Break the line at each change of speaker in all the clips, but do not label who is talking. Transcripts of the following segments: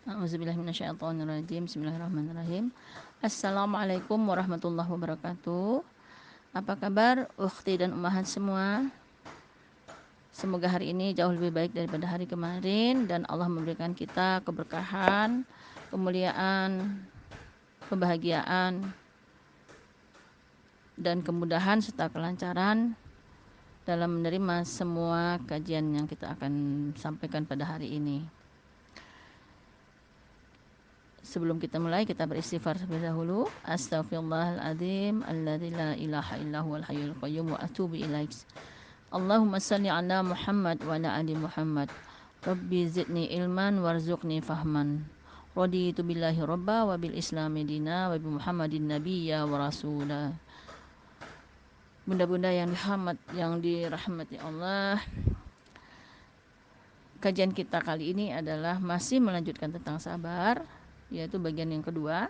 A'udzubillahi minasyaitonirrajim. Bismillahirrahmanirrahim. Assalamualaikum warahmatullahi wabarakatuh. Apa kabar ukhti dan ummahat semua? Semoga hari ini jauh lebih baik daripada hari kemarin dan Allah memberikan kita keberkahan, kemuliaan, kebahagiaan dan kemudahan serta kelancaran dalam menerima semua kajian yang kita akan sampaikan pada hari ini. Sebelum kita mulai, kita beristighfar terlebih dahulu. Astaghfirullahaladzim alladzi la ilaha illa huwal hayyul qayyum wa atubu ilaih. Allahumma salli ala Muhammad wa ala ali Muhammad. Rabbi zidni ilman warzuqni fahman. Raditu billahi rabba wa bil islami dina wa bi Muhammadin nabiyya wa rasula. Bunda-bunda yang dirahmati Allah, kajian kita kali ini adalah masih melanjutkan tentang sabar, yaitu bagian yang kedua.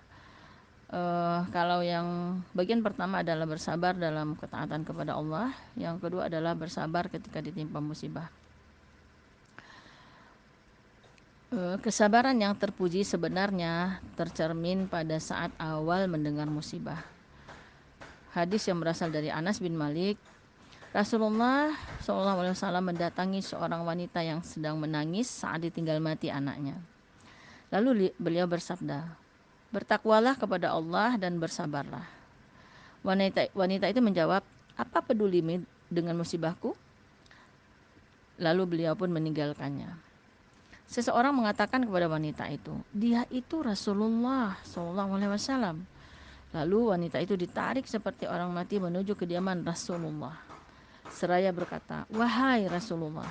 Kalau yang bagian pertama adalah bersabar dalam ketaatan kepada Allah, yang kedua adalah bersabar ketika ditimpa musibah. Kesabaran yang terpuji sebenarnya tercermin pada saat awal mendengar musibah. Hadis yang berasal dari Anas bin Malik, Rasulullah SAW mendatangi seorang wanita yang sedang menangis saat ditinggal mati anaknya. Lalu beliau bersabda, "Bertakwalah kepada Allah dan bersabarlah." Wanita itu menjawab, "Apa pedulimu dengan musibahku?" Lalu beliau pun meninggalkannya. Seseorang mengatakan kepada wanita itu, "Dia itu Rasulullah SAW." Lalu wanita itu ditarik seperti orang mati menuju kediaman Rasulullah. Seraya berkata, "Wahai Rasulullah,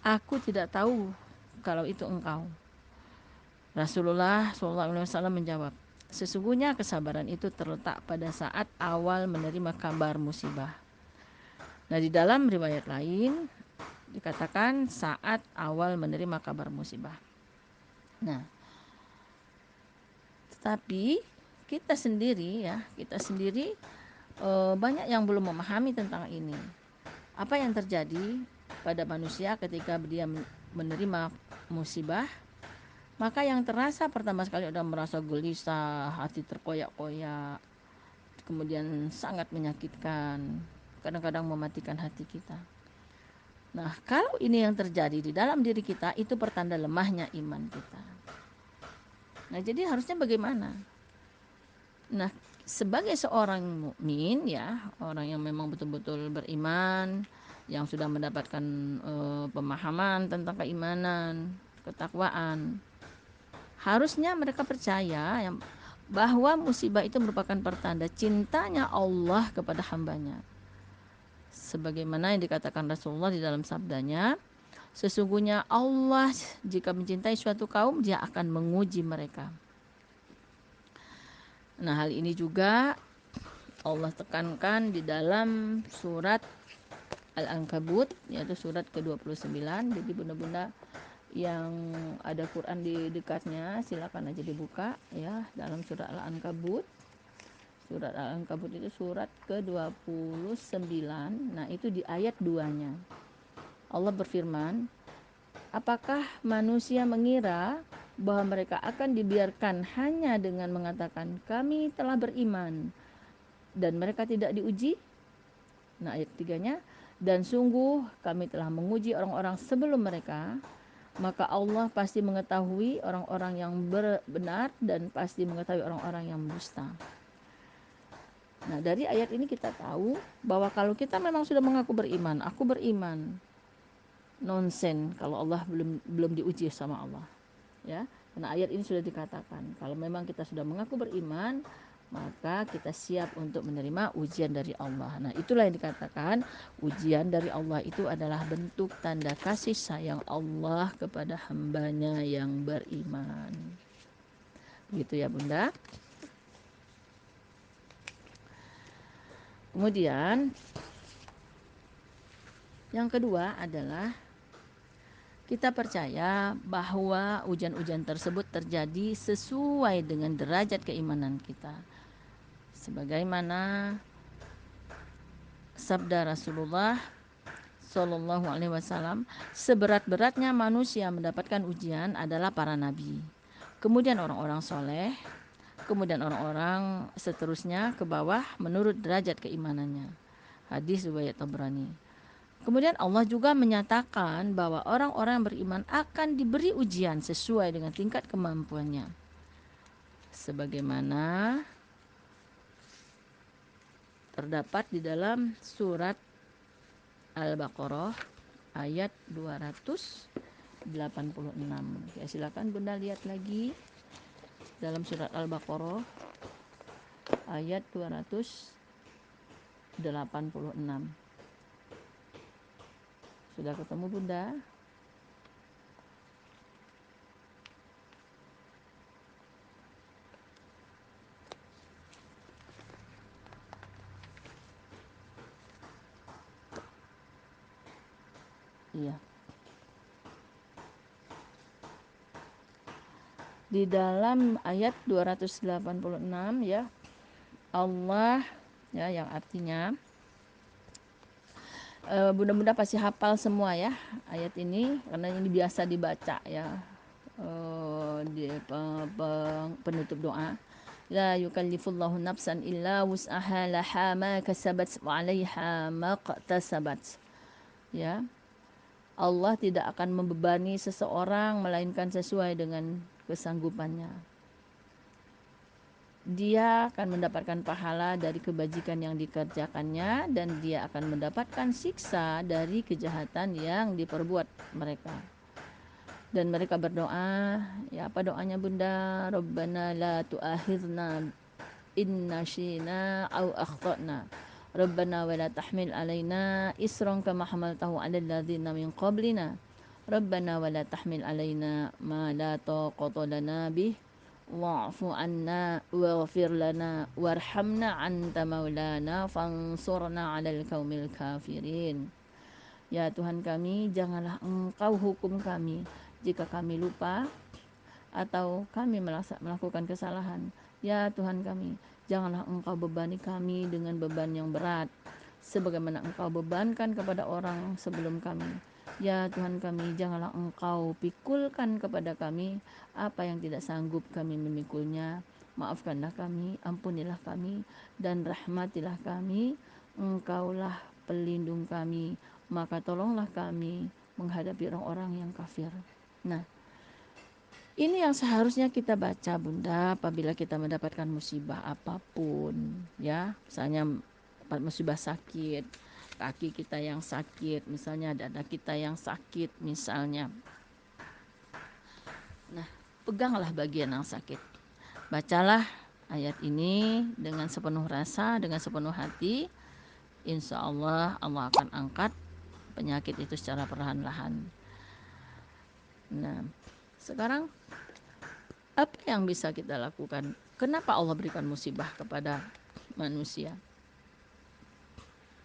aku tidak tahu kalau itu engkau." Rasulullah SAW menjawab, "Sesungguhnya kesabaran itu terletak pada saat awal menerima kabar musibah." Nah, di dalam riwayat lain dikatakan saat awal menerima kabar musibah. Nah, tetapi kita sendiri banyak yang belum memahami tentang ini. Apa yang terjadi pada manusia ketika dia menerima musibah? Maka yang terasa pertama sekali adalah merasa gelisah, hati terkoyak-koyak, kemudian sangat menyakitkan, kadang-kadang mematikan hati kita. Nah, kalau ini yang terjadi di dalam diri kita, itu pertanda lemahnya iman kita. Nah, jadi harusnya bagaimana? Nah, sebagai seorang mukmin ya, orang yang memang betul-betul beriman, yang sudah mendapatkan pemahaman tentang keimanan, ketakwaan, harusnya mereka percaya bahwa musibah itu merupakan pertanda cintanya Allah kepada hambanya. Sebagaimana yang dikatakan Rasulullah di dalam sabdanya, sesungguhnya Allah jika mencintai suatu kaum, dia akan menguji mereka. Nah, hal ini juga Allah tekankan di dalam surat Al-Ankabut, yaitu surat ke-29. Jadi bunda-bunda yang ada Quran di dekatnya, silakan aja dibuka ya, dalam surat Al-Ankabut. Surat Al-Ankabut itu surat ke-29. Nah, itu di ayat 2-nya. Allah berfirman, "Apakah manusia mengira bahwa mereka akan dibiarkan hanya dengan mengatakan kami telah beriman dan mereka tidak diuji?" Nah, ayat 3-nya, "Dan sungguh kami telah menguji orang-orang sebelum mereka, maka Allah pasti mengetahui orang-orang yang benar dan pasti mengetahui orang-orang yang berdusta." Nah, dari ayat ini kita tahu bahwa kalau kita memang sudah mengaku beriman, aku beriman, nonsen kalau Allah belum diuji sama Allah. Ya, karena ayat ini sudah dikatakan, kalau memang kita sudah mengaku beriman, maka kita siap untuk menerima ujian dari Allah. Nah, itulah yang dikatakan ujian dari Allah itu adalah bentuk tanda kasih sayang Allah kepada hambanya yang beriman. Begitu ya, Bunda. Kemudian yang kedua adalah kita percaya bahwa ujian-ujian tersebut terjadi sesuai dengan derajat keimanan kita. Sebagaimana sabda Rasulullah Sallallahu Alaihi Wasallam, seberat-beratnya manusia mendapatkan ujian adalah para nabi, kemudian orang-orang soleh, kemudian orang-orang seterusnya ke bawah menurut derajat keimanannya. Hadis riwayat Tabrani. Kemudian Allah juga menyatakan bahwa orang-orang beriman akan diberi ujian sesuai dengan tingkat kemampuannya. Sebagaimana terdapat di dalam surat Al-Baqarah ayat 286. Ya, silakan Bunda lihat lagi dalam surat Al-Baqarah ayat 286. Sudah ketemu Bunda? Iya. Di dalam ayat 286 ya, Allah ya, yang artinya bunda-bunda pasti hafal semua ya ayat ini karena ini biasa dibaca ya di penutup doa. La yukallifullahu nafsan illa wus'aha laha ma kasabat wa 'alaiha ma qtasabat. Ya. Allah tidak akan membebani seseorang melainkan sesuai dengan kesanggupannya. Dia akan mendapatkan pahala dari kebajikan yang dikerjakannya dan dia akan mendapatkan siksa dari kejahatan yang diperbuat mereka. Dan mereka berdoa, ya apa doanya Bunda? Rabbana la tu'akhidna in nasyina aw akhtana. Rabbana wa la tahmil alaina isran kama hamaltahu 'alal ladzina min qablina. Rabbana wa la tahmil alaina ma la taqata lana bih wa'fu 'anna waghfir lana warhamna anta maulana fansurna 'alal qaumil kafirin. Ya Tuhan kami, janganlah Engkau hukum kami jika kami lupa atau kami melakukan kesalahan. Ya Tuhan kami, janganlah Engkau bebani kami dengan beban yang berat sebagaimana Engkau bebankan kepada orang sebelum kami. Ya Tuhan kami, janganlah Engkau pikulkan kepada kami apa yang tidak sanggup kami memikulnya. Maafkanlah kami, ampunilah kami, dan rahmatilah kami. Engkaulah pelindung kami, maka tolonglah kami menghadapi orang-orang yang kafir. Nah, ini yang seharusnya kita baca Bunda apabila kita mendapatkan musibah apapun ya. Misalnya musibah sakit, kaki kita yang sakit, misalnya dada kita yang sakit misalnya. Nah, peganglah bagian yang sakit. Bacalah ayat ini dengan sepenuh rasa, dengan sepenuh hati. Insya Allah Allah akan angkat penyakit itu secara perlahan-lahan. Nah, sekarang apa yang bisa kita lakukan? Kenapa Allah berikan musibah kepada manusia?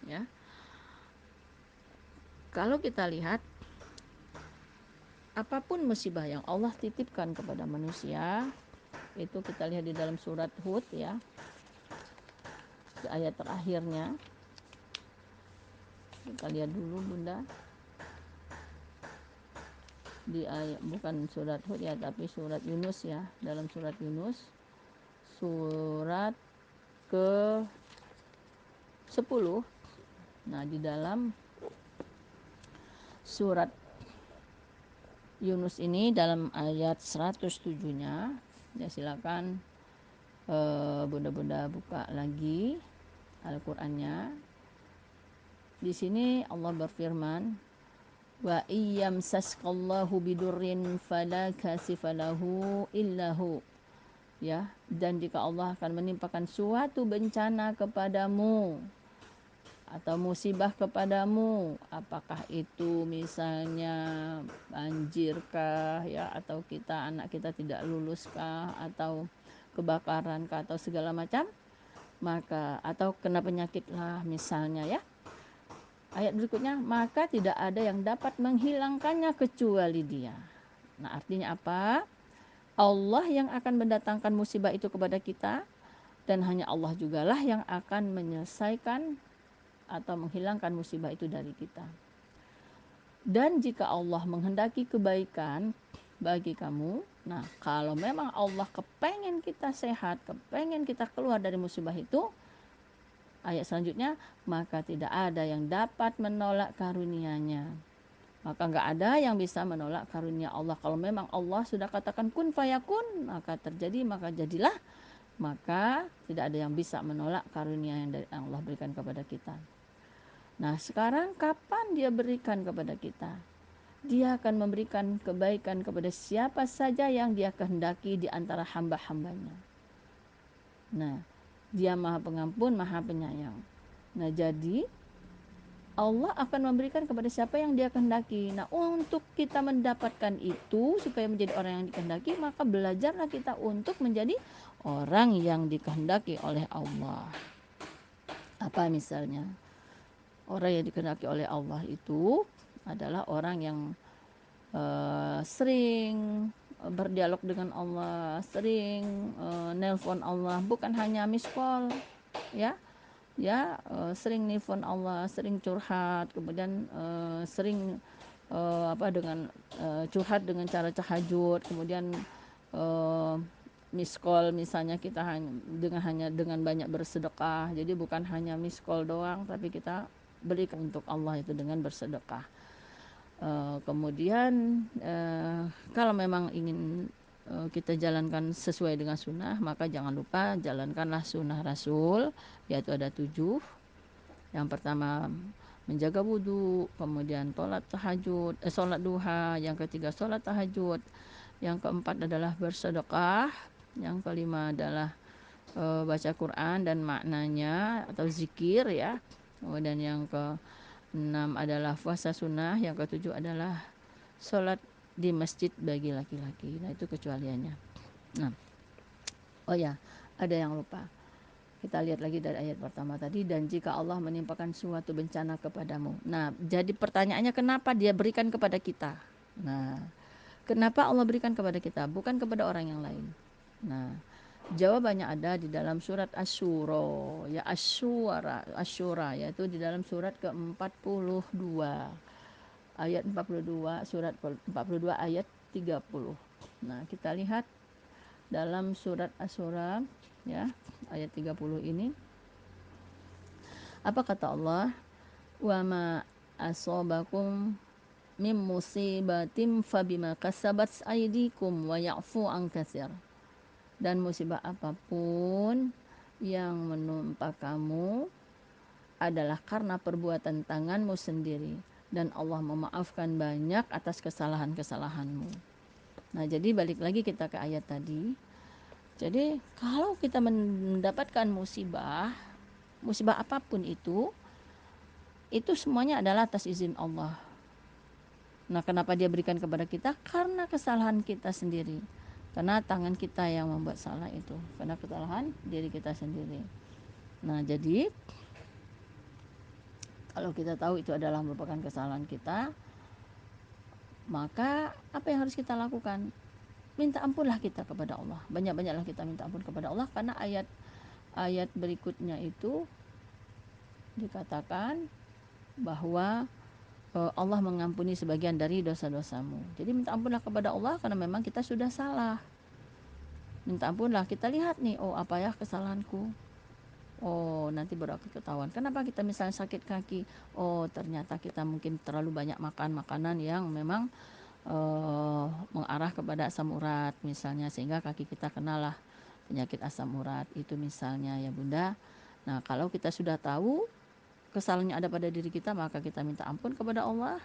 Ya. Kalau kita lihat apapun musibah yang Allah titipkan kepada manusia, itu kita lihat di dalam surat Hud ya. Di ayat terakhirnya. Kita lihat dulu Bunda. Di ayat bukan surat Hud ya, tapi surat Yunus ya. Dalam surat Yunus surat ke 10. Nah, di dalam surat Yunus ini dalam ayat 107-nya ya, silakan bunda-bunda buka lagi Al-Qur'annya. Di sini Allah berfirman, wa iyyamsaskallahu bidurrin fala kasifalahu illahu. Ya, dan jika Allah akan menimpakan suatu bencana kepadamu atau musibah kepadamu, apakah itu misalnya banjirkah ya, atau anak kita tidak luluskah, atau kebakaran kah, atau segala macam, maka atau kena penyakit lah misalnya ya. Ayat berikutnya, maka tidak ada yang dapat menghilangkannya kecuali Dia. Nah, artinya apa? Allah yang akan mendatangkan musibah itu kepada kita, dan hanya Allah jugalah yang akan menyelesaikan atau menghilangkan musibah itu dari kita. Dan jika Allah menghendaki kebaikan bagi kamu, nah kalau memang Allah kepengen kita sehat, kepengen kita keluar dari musibah itu, ayat selanjutnya, maka tidak ada yang dapat menolak karunia-Nya. Maka nggak ada yang bisa menolak karunia Allah. Kalau memang Allah sudah katakan kun fayakun, maka terjadi, maka jadilah. Maka tidak ada yang bisa menolak karunia yang dari Allah berikan kepada kita. Nah sekarang kapan dia berikan kepada kita? Dia akan memberikan kebaikan kepada siapa saja yang dia kehendaki di antara hamba-hambanya. Nah, dia maha pengampun, maha penyayang. Nah, jadi Allah akan memberikan kepada siapa yang dia kehendaki. Nah, untuk kita mendapatkan itu, supaya menjadi orang yang dikehendaki, maka belajarlah kita untuk menjadi orang yang dikehendaki oleh Allah. Apa misalnya? Orang yang dikehendaki oleh Allah itu adalah orang yang sering berdialog dengan Allah, sering nelpon Allah, bukan hanya miss call, ya, sering nelpon Allah, sering curhat, kemudian sering dengan curhat dengan cara tahajud, kemudian miss call misalnya kita hanya dengan banyak bersedekah. Jadi bukan hanya miss call doang, tapi kita berikan untuk Allah itu dengan bersedekah. Kemudian kalau memang ingin kita jalankan sesuai dengan sunnah, maka jangan lupa jalankanlah sunnah Rasul, yaitu ada 7. Yang pertama menjaga wudhu, kemudian sholat duha, yang ketiga sholat tahajud, yang keempat adalah bersedekah, yang kelima adalah baca Quran dan maknanya atau zikir, ya. Kemudian yang ke-6 adalah puasa sunnah, yang ke-7 adalah sholat di masjid bagi laki-laki. Nah, itu kecualiannya. Nah, oh ya, ada yang lupa. Kita lihat lagi dari ayat pertama tadi, dan jika Allah menimpakan suatu bencana kepadamu. Nah, jadi pertanyaannya kenapa dia berikan kepada kita? Nah, kenapa Allah berikan kepada kita, bukan kepada orang yang lain? Nah, jawabannya ada di dalam surat Asy-Syura, ya Asy-Syura, yaitu di dalam surat ke-42. Ayat 42, surat 42 ayat 30. Nah, kita lihat dalam surat Asy-Syura, ya, ayat 30 ini. Apa kata Allah? Wa ma asabakum mim musibatin fabima kasabat aydikum wa ya'fu an katsir. Dan musibah apapun yang menimpa kamu adalah karena perbuatan tanganmu sendiri, dan Allah memaafkan banyak atas kesalahan-kesalahanmu. Nah, jadi balik lagi kita ke ayat tadi. Jadi kalau kita mendapatkan musibah apapun itu semuanya adalah atas izin Allah. Nah, kenapa dia berikan kepada kita? Karena kesalahan kita sendiri. Karena tangan kita yang membuat salah itu. Karena kesalahan diri kita sendiri. Nah, jadi kalau kita tahu itu adalah merupakan kesalahan kita, maka apa yang harus kita lakukan? Minta ampunlah kita kepada Allah. Banyak-banyaklah kita minta ampun kepada Allah, karena ayat berikutnya itu dikatakan bahwa Allah mengampuni sebagian dari dosa-dosamu. Jadi minta ampunlah kepada Allah karena memang kita sudah salah. Minta ampunlah, kita lihat nih, oh apa ya kesalahanku. Oh, nanti baru akan ketahuan. Kenapa kita misalnya sakit kaki? Oh, ternyata kita mungkin terlalu banyak makan makanan yang memang mengarah kepada asam urat misalnya, sehingga kaki kita kenalah penyakit asam urat itu misalnya, ya Bunda. Nah, kalau kita sudah tahu kesalahannya ada pada diri kita, maka kita minta ampun kepada Allah,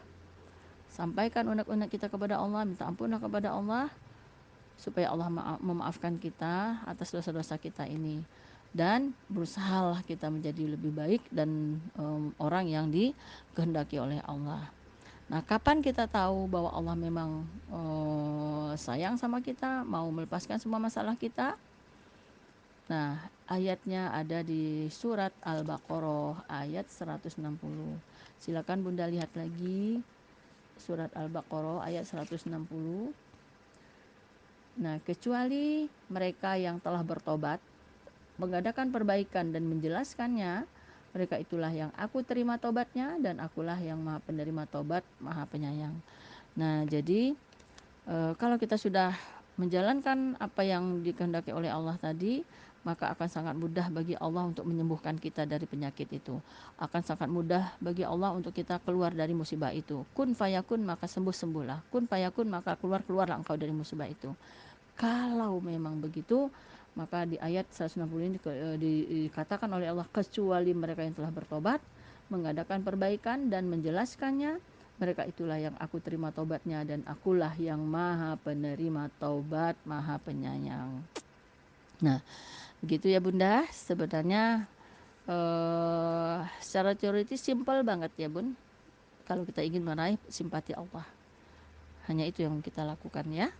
sampaikan unek-unek kita kepada Allah, minta ampunlah kepada Allah, supaya Allah memaafkan kita atas dosa-dosa kita ini, dan berusahalah kita menjadi lebih baik dan orang yang dikehendaki oleh Allah. Nah, kapan kita tahu bahwa Allah memang sayang sama kita, mau melepaskan semua masalah kita? Nah, ayatnya ada di surat Al-Baqarah ayat 160. Silakan Bunda lihat lagi surat Al-Baqarah ayat 160. Nah, kecuali mereka yang telah bertobat, mengadakan perbaikan dan menjelaskannya, mereka itulah yang aku terima tobatnya, dan akulah yang maha penerima tobat, maha penyayang. Nah, jadi kalau kita sudah menjalankan apa yang dikehendaki oleh Allah tadi, maka akan sangat mudah bagi Allah untuk menyembuhkan kita dari penyakit itu. Akan sangat mudah bagi Allah untuk kita keluar dari musibah itu. Kun fayakun, maka sembuh-sembuhlah. Kun fayakun, maka keluarlah engkau dari musibah itu. Kalau memang begitu, maka di ayat 160 ini dikatakan oleh Allah, kecuali mereka yang telah bertobat, mengadakan perbaikan dan menjelaskannya, mereka itulah yang aku terima tobatnya, dan akulah yang maha penerima tobat, maha penyayang. Nah, begitu ya Bunda. Sebenarnya secara teoritis simpel banget ya Bun, kalau kita ingin meraih simpati Allah. Hanya itu yang kita lakukan ya.